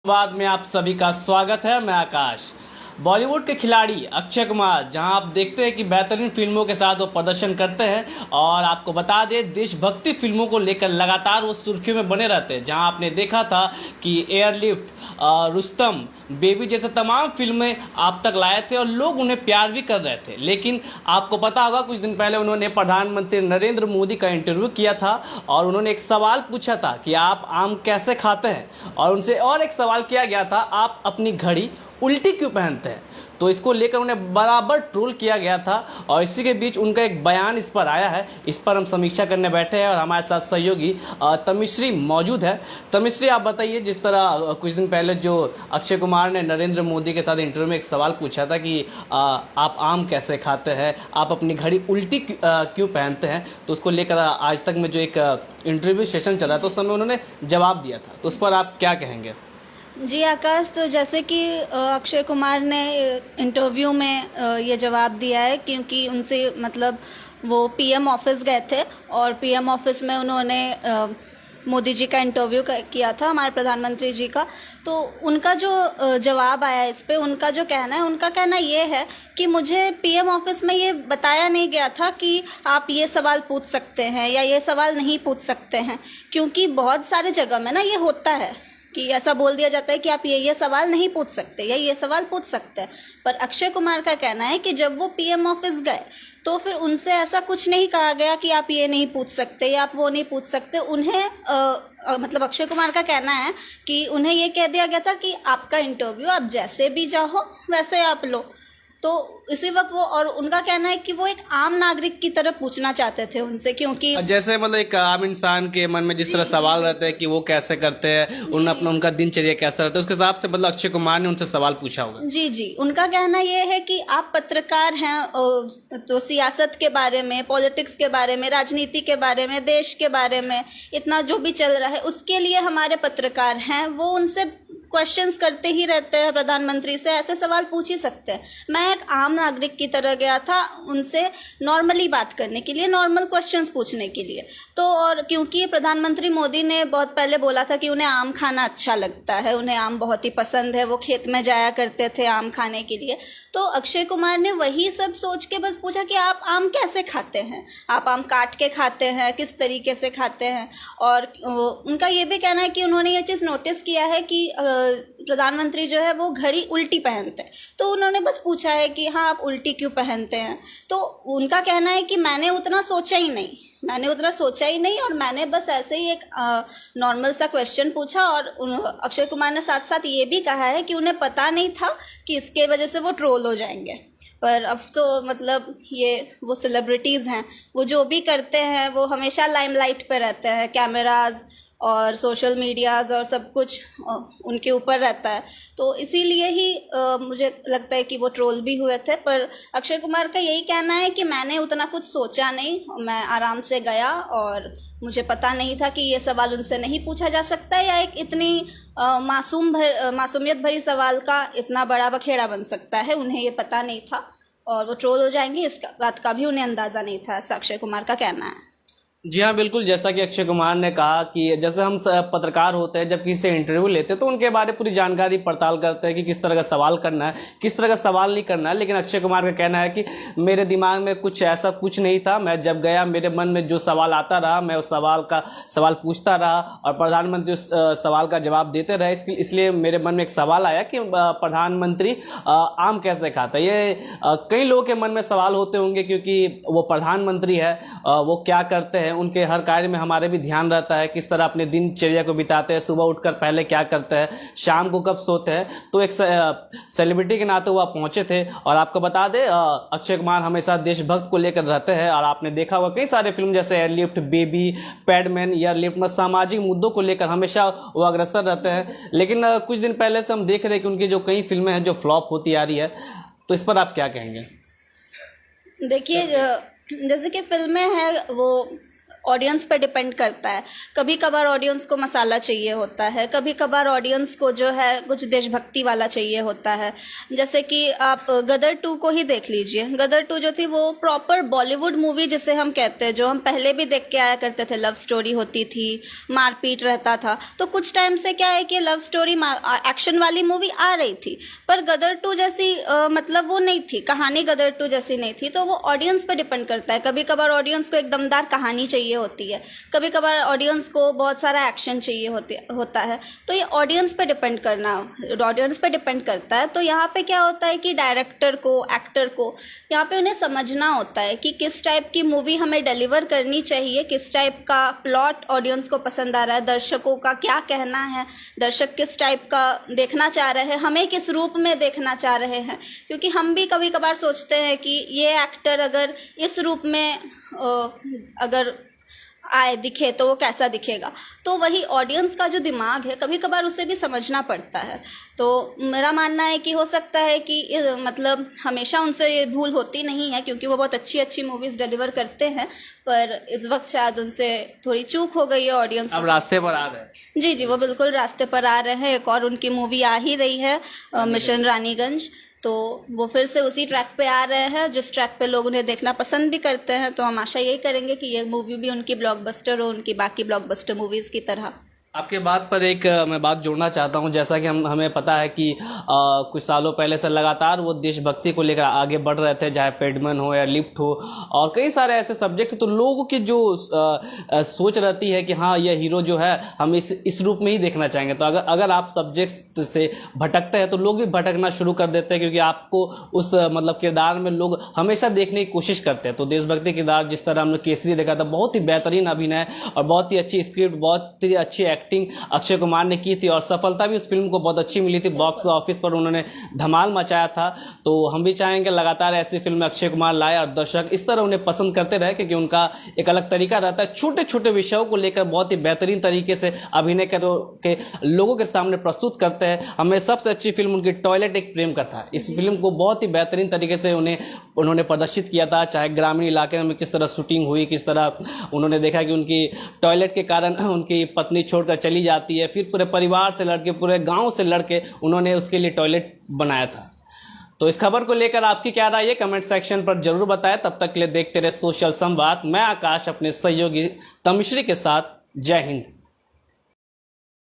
बाद में आप सभी का स्वागत है। मैं आकाश। बॉलीवुड के खिलाड़ी अक्षय कुमार जहां आप देखते हैं कि बेहतरीन फिल्मों के साथ वो प्रदर्शन करते हैं और आपको बता दें देशभक्ति फिल्मों को लेकर लगातार वो सुर्खियों में बने रहते हैं। जहां आपने देखा था कि एयरलिफ्ट, रुस्तम, बेबी जैसे तमाम फिल्में आप तक लाए थे और लोग उन्हें प्यार भी कर रहे थे। लेकिन आपको पता होगा कुछ दिन पहले उन्होंने प्रधानमंत्री नरेंद्र मोदी का इंटरव्यू किया था और उन्होंने एक सवाल पूछा था कि आप आम कैसे खाते हैं, और उनसे और एक सवाल किया गया था आप अपनी घड़ी उल्टी क्यों पहनते हैं। तो इसको लेकर उन्हें बराबर ट्रोल किया गया था और इसी के बीच उनका एक बयान इस पर आया है। इस पर हम समीक्षा करने बैठे हैं और हमारे साथ सहयोगी तमिश्री मौजूद है। तमिश्री, आप बताइए, जिस तरह कुछ दिन पहले जो अक्षय कुमार ने नरेंद्र मोदी के साथ इंटरव्यू में एक सवाल पूछा था कि आप आम कैसे खाते हैं, आप अपनी घड़ी उल्टी क्यों पहनते हैं, तो उसको लेकर आज तक में जो एक इंटरव्यू सेशन चला तो उस समय उन्होंने जवाब दिया था, तो उस पर आप क्या कहेंगे? जी आकाश, तो जैसे कि अक्षय कुमार ने इंटरव्यू में ये जवाब दिया है, क्योंकि उनसे मतलब वो पीएम ऑफिस गए थे और पीएम ऑफिस में उन्होंने मोदी जी का इंटरव्यू किया था, हमारे प्रधानमंत्री जी का। तो उनका जो जवाब आया इस पे, उनका जो कहना है, उनका कहना ये है कि मुझे पीएम ऑफिस में ये बताया नहीं गया था कि आप ये सवाल पूछ सकते हैं या ये सवाल नहीं पूछ सकते हैं, क्योंकि बहुत सारे जगह में ना ये होता है कि ऐसा बोल दिया जाता है कि आप ये सवाल नहीं पूछ सकते या ये सवाल पूछ सकते हैं। पर अक्षय कुमार का कहना है कि जब वो पीएम ऑफिस गए तो फिर उनसे ऐसा कुछ नहीं कहा गया कि आप ये नहीं पूछ सकते या आप वो नहीं पूछ सकते। उन्हें मतलब अक्षय कुमार का कहना है कि उन्हें ये कह दिया गया था कि आपका इंटरव्यू आप जैसे भी चाहो वैसे आप लो। तो इसी वक्त वो, और उनका कहना है कि वो एक आम नागरिक की तरह पूछना चाहते थे उनसे, क्योंकि जैसे मतलब एक आम इंसान के मन में जिस तरह सवाल रहते हैं कि वो कैसे करते हैं, उनका दिनचर्या कैसा रहता है, उसके हिसाब से मतलब अक्षय कुमार ने उनसे सवाल पूछा होगा। जी जी, उनका कहना ये है कि आप पत्रकार हैं, तो सियासत के बारे में, पॉलिटिक्स के बारे में, राजनीति के बारे में, देश के बारे में इतना जो भी चल रहा है उसके लिए हमारे पत्रकार हैं, वो उनसे क्वेश्चंस करते ही रहते हैं, प्रधानमंत्री से ऐसे सवाल पूछ ही सकते हैं। मैं एक आम नागरिक की तरह गया था उनसे नॉर्मली बात करने के लिए, नॉर्मल क्वेश्चंस पूछने के लिए। तो और क्योंकि प्रधानमंत्री मोदी ने बहुत पहले बोला था कि उन्हें आम खाना अच्छा लगता है, उन्हें आम बहुत ही पसंद है, वो खेत में जाया करते थे आम खाने के लिए। तो अक्षय कुमार ने वही सब सोच के बस पूछा कि आप आम कैसे खाते हैं, आप आम काट के खाते हैं, किस तरीके से खाते हैं। और उनका ये भी कहना है कि उन्होंने ये चीज़ नोटिस किया है कि प्रधानमंत्री जो है वो घड़ी उल्टी पहनते हैं, तो उन्होंने बस पूछा है कि हाँ आप उल्टी क्यों पहनते हैं। तो उनका कहना है कि मैंने उतना सोचा ही नहीं और मैंने बस ऐसे ही एक नॉर्मल सा क्वेश्चन पूछा। और अक्षय कुमार ने साथ साथ ये भी कहा है कि उन्हें पता नहीं था कि इसके वजह से वो ट्रोल हो जाएंगे। पर अब तो मतलब ये वो सेलिब्रिटीज़ हैं, वो जो भी करते हैं वो हमेशा लाइमलाइट पे रहते हैं, कैमराज और सोशल मीडियाज़ और सब कुछ उनके ऊपर रहता है। तो इसीलिए ही मुझे लगता है कि वो ट्रोल भी हुए थे। पर अक्षय कुमार का यही कहना है कि मैंने उतना कुछ सोचा नहीं, मैं आराम से गया और मुझे पता नहीं था कि ये सवाल उनसे नहीं पूछा जा सकता या एक इतनी मासूमियत भरी सवाल का इतना बड़ा बखेड़ा बन सकता है। उन्हें ये पता नहीं था और वो ट्रोल हो जाएंगे इस बात का भी उन्हें अंदाज़ा नहीं था, ऐसा अक्षय कुमार का कहना है। जी हाँ, बिल्कुल। जैसा कि अक्षय कुमार ने कहा कि जैसे हम पत्रकार होते हैं, जब किसी से इंटरव्यू लेते हैं तो उनके बारे में पूरी जानकारी पड़ताल करते हैं कि किस तरह का सवाल करना है, किस तरह का सवाल नहीं करना है। लेकिन अक्षय कुमार का कहना है कि मेरे दिमाग में कुछ ऐसा कुछ नहीं था, मैं जब गया मेरे मन में जो सवाल आता रहा मैं उस सवाल पूछता रहा और प्रधानमंत्री उस सवाल का जवाब देते रहे। इसलिए मेरे मन में एक सवाल आया कि प्रधानमंत्री आम कैसे खाता है। ये कई लोगों के मन में सवाल होते होंगे क्योंकि वो प्रधानमंत्री है, वो क्या करते हैं, उनके हर कार्य में हमारे भी ध्यान रहता है, किस तरह अपने दिनचर्या को बिताते हैं, सुबह उठकर पहले क्या करते हैं, शाम को कब सोते हैं। तो एक सेलिब्रिटी के नाते वो पहुंचे थे। और आपको बता दें अक्षय कुमार हमेशा देशभक्त को लेकर रहते हैं और आपने देखा होगा कई सारे फिल्म जैसे एयरलिफ्ट, बेबी, पैडमैन, एयरलिफ्ट में सामाजिक मुद्दों को लेकर हमेशा वो अग्रसर रहते हैं। लेकिन कुछ दिन पहले से हम देख रहे हैं कि उनकी जो कई फिल्में हैं जो फ्लॉप होती आ रही है, तो इस पर आप क्या कहेंगे? देखिए, जैसे कि फिल्में हैं वो ऑडियंस पे डिपेंड करता है। कभी कभार ऑडियंस को मसाला चाहिए होता है, कभी कभार ऑडियंस को जो है कुछ देशभक्ति वाला चाहिए होता है। जैसे कि आप गदर 2 को ही देख लीजिए। गदर 2 जो थी वो प्रॉपर बॉलीवुड मूवी जिसे हम कहते हैं, जो हम पहले भी देख के आया करते थे। लव स्टोरी होती थी, मारपीट रहता था। तो कुछ टाइम से क्या है कि लव स्टोरी एक्शन वाली मूवी आ रही थी, पर गदर 2 जैसी मतलब वो नहीं थी, कहानी गदर 2 जैसी नहीं थी। तो वो ऑडियंस पे डिपेंड करता है। कभी कभार ऑडियंस को एक दमदार कहानी चाहिए होती है, कभी कभार ऑडियंस को बहुत सारा एक्शन चाहिए होता है। तो ये ऑडियंस पे डिपेंड करता है। तो यहाँ पे क्या होता है कि डायरेक्टर को, एक्टर को यहाँ पे उन्हें समझना होता है कि किस टाइप की मूवी हमें डिलीवर करनी चाहिए, किस टाइप का प्लॉट ऑडियंस को पसंद आ रहा है, दर्शकों का क्या कहना है, दर्शक किस टाइप का देखना चाह रहे हैं, हमें किस रूप में देखना चाह रहे हैं। क्योंकि हम भी कभी कभार सोचते हैं कि ये एक्टर अगर इस रूप में अगर आए दिखे तो वो कैसा दिखेगा। तो वही ऑडियंस का जो दिमाग है, कभी कभार उसे भी समझना पड़ता है। तो मेरा मानना है कि हो सकता है कि मतलब हमेशा उनसे ये भूल होती नहीं है, क्योंकि वो बहुत अच्छी अच्छी मूवीज़ डिलीवर करते हैं, पर इस वक्त शायद उनसे थोड़ी चूक हो गई है ऑडियंस। अब रास्ते पर आ रहे हैं। जी, वो बिल्कुल रास्ते पर आ रहे हैं। एक और उनकी मूवी आ ही रही है, मिशन रानीगंज। तो वो फिर से उसी ट्रैक पे आ रहे हैं जिस ट्रैक पे लोग उन्हें देखना पसंद भी करते हैं। तो हम आशा यही करेंगे कि ये मूवी भी उनकी ब्लॉकबस्टर हो, उनकी बाकी ब्लॉकबस्टर मूवीज़ की तरह। आपके बात पर एक मैं बात जोड़ना चाहता हूं। जैसा कि हमें पता है कि कुछ सालों पहले से लगातार वो देशभक्ति को लेकर आगे बढ़ रहे थे, चाहे पैडमैन हो या लिफ्ट हो और कई सारे ऐसे सब्जेक्ट। तो लोगों की जो सोच रहती है कि हाँ यह हीरो जो है हम इस रूप में ही देखना चाहेंगे। तो अगर आप सब्जेक्ट से भटकते हैं तो लोग भी भटकना शुरू कर देते हैं, क्योंकि आपको उस मतलब किरदार में लोग हमेशा देखने की कोशिश करते हैं। तो देशभक्ति किरदार जिस तरह हमने केसरी देखा था, बहुत ही बेहतरीन अभिनय और बहुत ही अच्छी स्क्रिप्ट, बहुत ही अच्छी एक्टिंग अक्षय कुमार ने की थी और सफलता भी उस फिल्म को बहुत अच्छी मिली थी। बॉक्स ऑफिस पर उन्होंने धमाल मचाया था। तो हम भी चाहेंगे लगातार ऐसी फिल्में अक्षय कुमार लाए और दर्शक इस तरह उन्हें पसंद करते रहे, क्योंकि उनका एक अलग तरीका रहता है। छोटे छोटे विषयों को लेकर बहुत ही बेहतरीन तरीके से अभिनय के लोगों के सामने प्रस्तुत करते हैं। हमें सबसे अच्छी फिल्म उनकी टॉयलेट एक प्रेम कथा, इस फिल्म को बहुत ही बेहतरीन तरीके से उन्होंने प्रदर्शित किया था। चाहे ग्रामीण इलाके में किस तरह शूटिंग हुई, किस तरह उन्होंने देखा कि उनकी टॉयलेट के कारण उनकी पत्नी छोड़कर चली जाती है, फिर पूरे परिवार से लड़के, पूरे गांव से लड़के उन्होंने उसके लिए टॉयलेट बनाया था। तो इस खबर को लेकर आपकी क्या राय है, कमेंट सेक्शन पर जरूर बताएं। तब तक के लिए देखते रहे सोशल संवाद। मैं आकाश अपने सहयोगी तमिश्री के साथ। जय हिंद।